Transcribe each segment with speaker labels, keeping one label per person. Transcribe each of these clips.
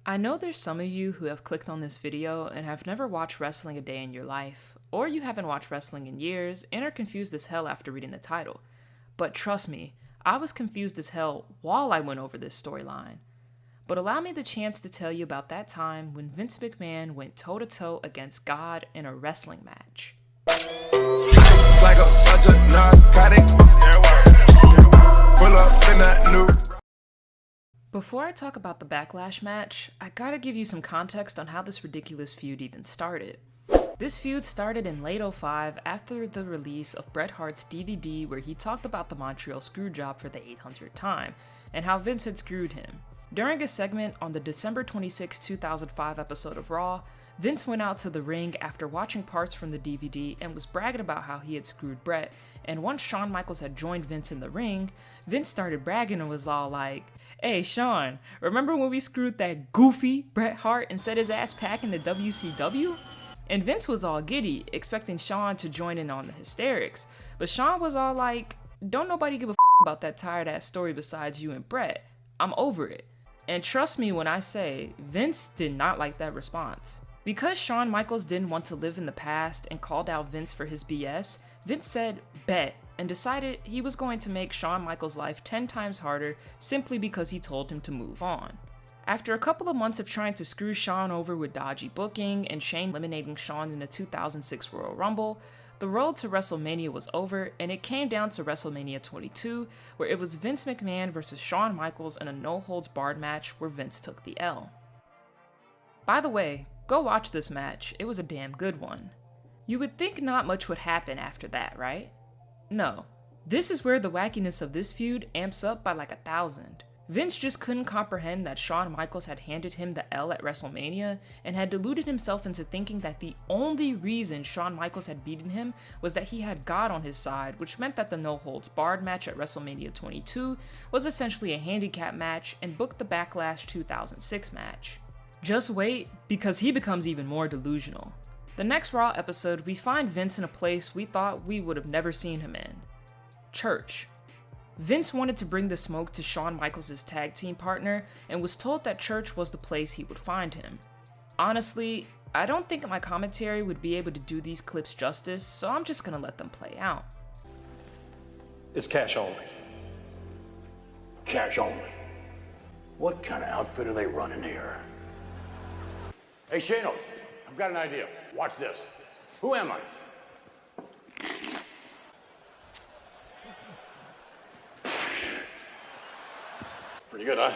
Speaker 1: I know there's some of you who have clicked on this video and have never watched wrestling a day in your life, or you haven't watched wrestling in years and are confused as hell after reading the title. But trust me, I was confused as hell while I went over this storyline. But allow me the chance to tell you about that time when Vince McMahon went toe-to-toe against God in a wrestling match.
Speaker 2: Like a bunch of narcotics. Pull up in that new.
Speaker 1: Before I talk about the Backlash match, I gotta give you some context on how this ridiculous feud even started. This feud started in late 2005 after the release of Bret Hart's DVD where he talked about the Montreal Screwjob for the 800th time, and how Vince had screwed him. During a segment on the December 26, 2005 episode of Raw, Vince went out to the ring after watching parts from the DVD and was bragging about how he had screwed Bret, and once Shawn Michaels had joined Vince in the ring, Vince started bragging and was all like, "Hey Shawn, remember when we screwed that goofy Bret Hart and set his ass pack in the WCW?" And Vince was all giddy, expecting Shawn to join in on the hysterics, but Shawn was all like, "Don't nobody give a about that tired ass story besides you and Bret. I'm over it." And trust me when I say, Vince did not like that response. Because Shawn Michaels didn't want to live in the past and called out Vince for his BS, Vince said, "Bet," and decided he was going to make Shawn Michaels' life 10 times harder simply because he told him to move on. After a couple of months of trying to screw Shawn over with dodgy booking and Shane eliminating Shawn in the 2006 Royal Rumble, the road to WrestleMania was over, and it came down to WrestleMania 22, where it was Vince McMahon versus Shawn Michaels in a no-holds-barred match where Vince took the L. By the way, go watch this match, it was a damn good one. You would think not much would happen after that, right? No. This is where the wackiness of this feud amps up by like 1,000. Vince just couldn't comprehend that Shawn Michaels had handed him the L at WrestleMania and had deluded himself into thinking that the only reason Shawn Michaels had beaten him was that he had God on his side, which meant that the no-holds-barred match at WrestleMania 22 was essentially a handicap match and booked the Backlash 2006 match. Just wait, because he becomes even more delusional. The next Raw episode, we find Vince in a place we thought we would have never seen him in. Church. Vince wanted to bring the smoke to Shawn Michaels' tag team partner and was told that church was the place he would find him. Honestly, I don't think my commentary would be able to do these clips justice, so I'm just gonna let them play out.
Speaker 3: It's cash only.
Speaker 4: Cash only. What kind of outfit are they running here? Hey, Shanos, I've got an idea. Watch this. Who am I? Pretty good, huh?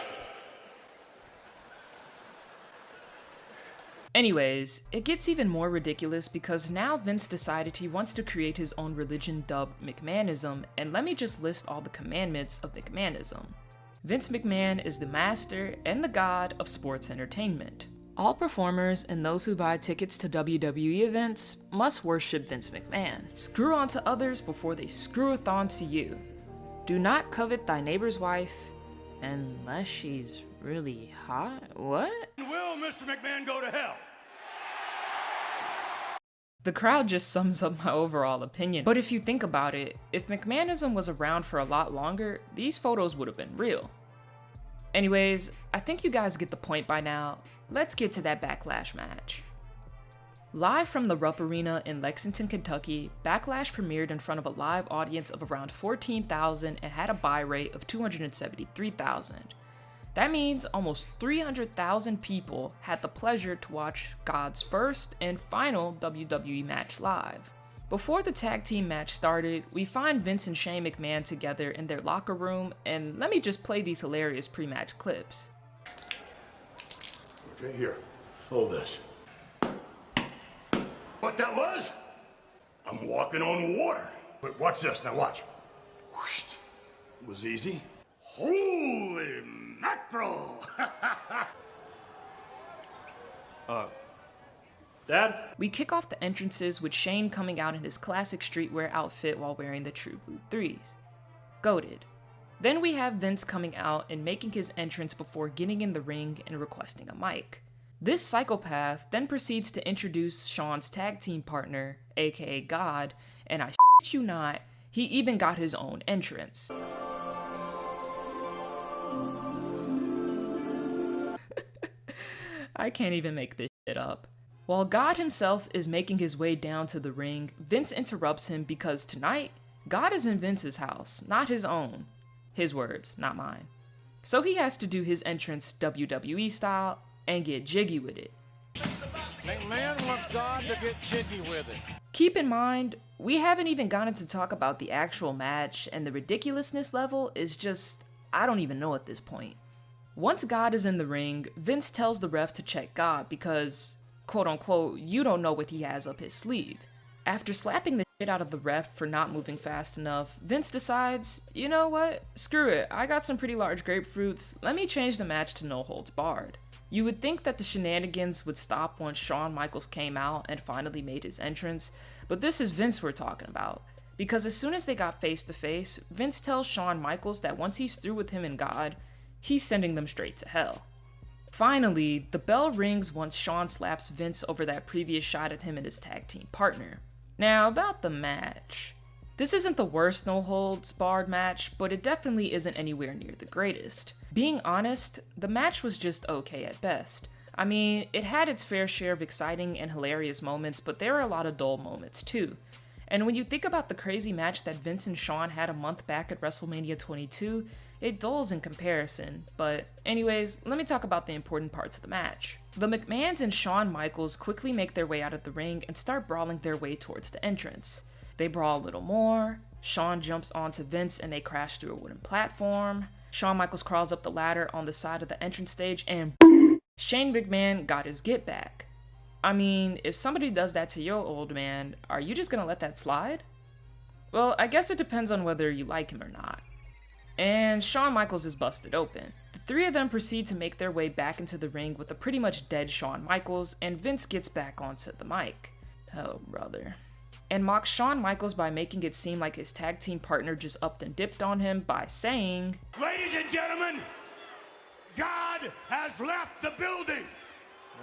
Speaker 1: Anyways, it gets even more ridiculous because now Vince decided he wants to create his own religion dubbed McMahonism, and let me just list all the commandments of McMahonism. Vince McMahon is the master and the god of sports entertainment. All performers and those who buy tickets to WWE events must worship Vince McMahon. Screw on to others before they screweth on to you. Do not covet thy neighbor's wife, unless she's really hot? What?
Speaker 4: Will Mr. McMahon go to hell?
Speaker 1: The crowd just sums up my overall opinion. But if you think about it, if McMahonism was around for a lot longer, these photos would have been real. Anyways, I think you guys get the point by now. Let's get to that Backlash match. Live from the Rupp Arena in Lexington, Kentucky, Backlash premiered in front of a live audience of around 14,000 and had a buy rate of 273,000. That means almost 300,000 people had the pleasure to watch God's first and final WWE match live. Before the tag team match started, we find Vince and Shane McMahon together in their locker room, and let me just play these hilarious pre-match clips.
Speaker 4: Okay, here. Hold this. What that was? I'm walking on water. But watch this, now watch. Whoosh. It was easy. Holy mackerel!
Speaker 3: Dad?
Speaker 1: We kick off the entrances with Shane coming out in his classic streetwear outfit while wearing the True Blue 3s. Goated. Then we have Vince coming out and making his entrance before getting in the ring and requesting a mic. This psychopath then proceeds to introduce Shawn's tag team partner, aka God, and I shit you not, he even got his own entrance. I can't even make this shit up. While God himself is making his way down to the ring, Vince interrupts him because tonight, God is in Vince's house, not his own. His words, not mine. So he has to do his entrance WWE style and get jiggy with it.
Speaker 5: McMahon wants God to get jiggy with it.
Speaker 1: Keep in mind, we haven't even gotten to talk about the actual match, and the ridiculousness level is just, I don't even know at this point. Once God is in the ring, Vince tells the ref to check God because, quote unquote, you don't know what he has up his sleeve. After slapping the shit out of the ref for not moving fast enough, Vince decides, you know what, screw it, I got some pretty large grapefruits, let me change the match to no holds barred. You would think that the shenanigans would stop once Shawn Michaels came out and finally made his entrance, but this is Vince we're talking about. Because as soon as they got face to face, Vince tells Shawn Michaels that once he's through with him and God, he's sending them straight to hell. Finally, the bell rings once Shawn slaps Vince over that previous shot at him and his tag team partner. Now, about the match. This isn't the worst no holds barred match, but it definitely isn't anywhere near the greatest. Being honest, the match was just okay at best. I mean, it had its fair share of exciting and hilarious moments, but there were a lot of dull moments too. And when you think about the crazy match that Vince and Shawn had a month back at WrestleMania 22, it dulls in comparison. But anyways, let me talk about the important parts of the match. The McMahons and Shawn Michaels quickly make their way out of the ring and start brawling their way towards the entrance. They brawl a little more, Shawn jumps onto Vince and they crash through a wooden platform. Shawn Michaels crawls up the ladder on the side of the entrance stage and Shane McMahon got his get back. I mean, if somebody does that to your old man, are you just gonna let that slide? Well, I guess it depends on whether you like him or not. And Shawn Michaels is busted open. The three of them proceed to make their way back into the ring with a pretty much dead Shawn Michaels, and Vince gets back onto the mic. Oh, brother. And mocks Shawn Michaels by making it seem like his tag team partner just upped and dipped on him by saying,
Speaker 4: Ladies and gentlemen, God has left the building.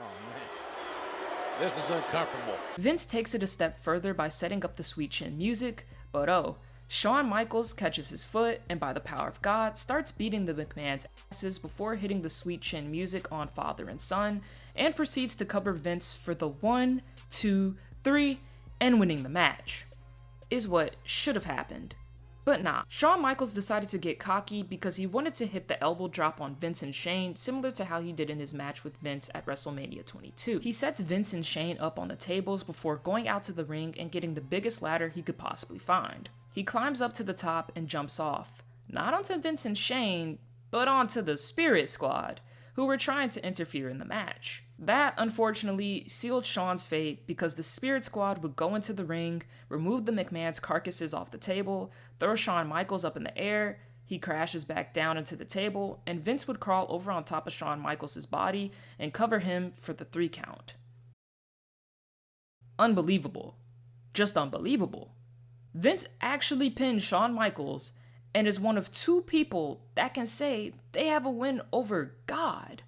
Speaker 5: Oh, man. This is uncomfortable.
Speaker 1: Vince takes it a step further by setting up the Sweet Chin music, but oh, Shawn Michaels catches his foot and by the power of God starts beating the McMahon's asses before hitting the Sweet Chin music on father and son and proceeds to cover Vince for the 1, 2, 3 and winning the match. Is what should have happened. But nah, Shawn Michaels decided to get cocky because he wanted to hit the elbow drop on Vince and Shane similar to how he did in his match with Vince at WrestleMania 22. He sets Vince and Shane up on the tables before going out to the ring and getting the biggest ladder he could possibly find. He climbs up to the top and jumps off, not onto Vince and Shane, but onto the Spirit Squad, who were trying to interfere in the match. That, unfortunately, sealed Shawn's fate because the Spirit Squad would go into the ring, remove the McMahon's carcasses off the table, throw Shawn Michaels up in the air, he crashes back down into the table, and Vince would crawl over on top of Shawn Michaels' body and cover him for the 3 count. Unbelievable. Just unbelievable. Vince actually pinned Shawn Michaels and is one of 2 people that can say they have a win over God.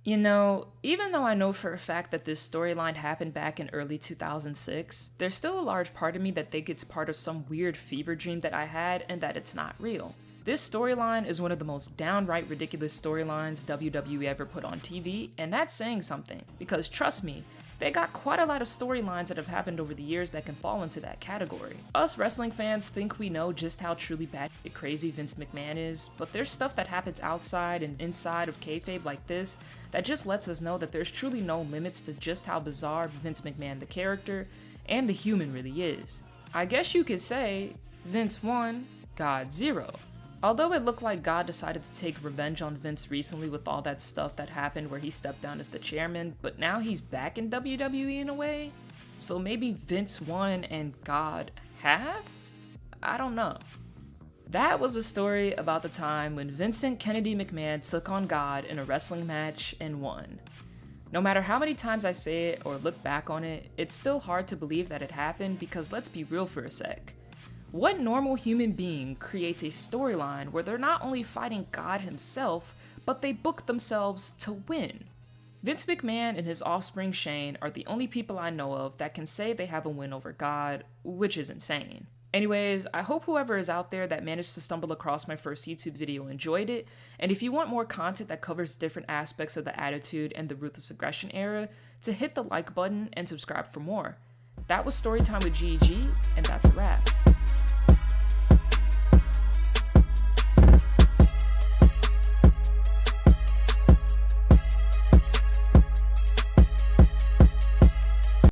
Speaker 1: You know, even though I know for a fact that this storyline happened back in early 2006, there's still a large part of me that think it's part of some weird fever dream that I had and that it's not real. This storyline is one of the most downright ridiculous storylines WWE ever put on TV, and that's saying something, because trust me, they got quite a lot of storylines that have happened over the years that can fall into that category. Us wrestling fans think we know just how truly batshit crazy Vince McMahon is, but there's stuff that happens outside and inside of kayfabe like this that just lets us know that there's truly no limits to just how bizarre Vince McMahon the character and the human really is. I guess you could say, Vince 1, God 0. Although it looked like God decided to take revenge on Vince recently with all that stuff that happened where he stepped down as the chairman, but now he's back in WWE in a way? So maybe Vince won and God half? I don't know. That was a story about the time when Vincent Kennedy McMahon took on God in a wrestling match and won. No matter how many times I say it or look back on it, it's still hard to believe that it happened because let's be real for a sec. What normal human being creates a storyline where they're not only fighting God himself, but they book themselves to win? Vince McMahon and his offspring Shane are the only people I know of that can say they have a win over God, which is insane. Anyways, I hope whoever is out there that managed to stumble across my first YouTube video enjoyed it, and if you want more content that covers different aspects of the Attitude and the Ruthless Aggression era, to hit the like button and subscribe for more. That was Storytime with GG, and that's a wrap.